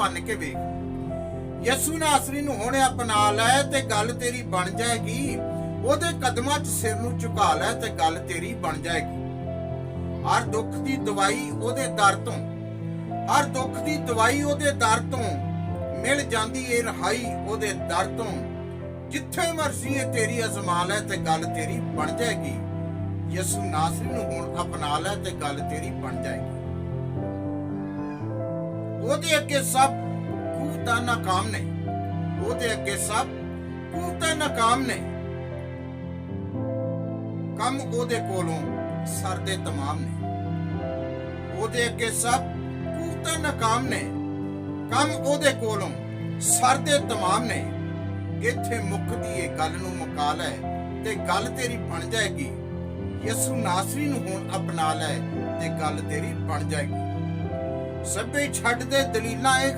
ਮੰਨ ਕੇ ਵੇਖ। ਯਿਸੂ ਨਾਸਰੀ ਨੂੰ ਹੁਣ ਅਪਣਾ ਲੈ ਤੇ ਗੱਲ ਤੇਰੀ ਬਣ ਜਾਏਗੀ। ਉਹਦੇ ਕਦਮਾਂ 'ਚ ਸਿਰ ਨੂੰ ਝੁਕਾ ਲੈ ਤੇ ਗੱਲ ਤੇਰੀ ਬਣ ਜਾਏਗੀ। ਹਰ ਦੁੱਖ ਦੀ ਦਵਾਈ ਉਹਦੇ ਦਰ ਤੋਂ, ਹਰ ਦੁੱਖ ਦੀ ਦਵਾਈ ਉਹਦੇ ਦਰ ਤੋਂ ਮਿਲ ਜਾਂਦੀ ਏ, ਰਹਾਈ ਉਹਦੇ ਦਰ ਤੋਂ। ਜਿੱਥੇ ਮਰਜ਼ੀ ਏ ਤੇਰੀ ਅਜ਼ਮਾ ਲੈ ਤੇ ਗੱਲ ਤੇਰੀ ਬਣ ਜਾਏਗੀ। ਯਿਸੂ ਨਾਸਰੀ ਨੂੰ ਹੁਣ ਅਪਣਾ ਲੈ ਤੇ ਗੱਲ ਤੇਰੀ ਬਣ ਜਾਏਗੀ। ਉਹਦੇ ਅੱਗੇ ਸਭ ਕੂਵਤਾਂ ਨਾਕਾਮ ਨੇ, ਉਹਦੇ ਅੱਗੇ ਸਭ ਕੂਵਤਾਂ ਨਾਕਾਮ ਨੇ। ਕੰਮ ਉਹਦੇ ਕੋਲੋਂ ਸਰਦੇ ਤਮਾਮ ਨੇ, ਉਹਦੇ ਅੱਗੇ ਸਭ ਕੂਵਤਾਂ ਨਾਕਾਮ ਨੇ। ਕੰਮ ਉਹਦੇ ਕੋਲੋਂ ਸਰਦੇ ਤਮਾਮ ਨੇ। ਇੱਥੇ ਮੁੱਕਦੀ ਏ ਗੱਲ ਨੂੰ ਮੁਕਾ ਲੈ ਤੇ ਗੱਲ ਤੇਰੀ ਬਣ ਜਾਏਗੀ। ਯਿਸੂ ਨਾਸਰੀ ਨੂੰ ਹੁਣ ਅਪਣਾ ਲੈ ਤੇ ਗੱਲ ਤੇਰੀ ਬਣ ਜਾਏਗੀ। ਸਭੇ ਛੱਡ ਦੇ ਦਲੀਲਾਂ ਇਹ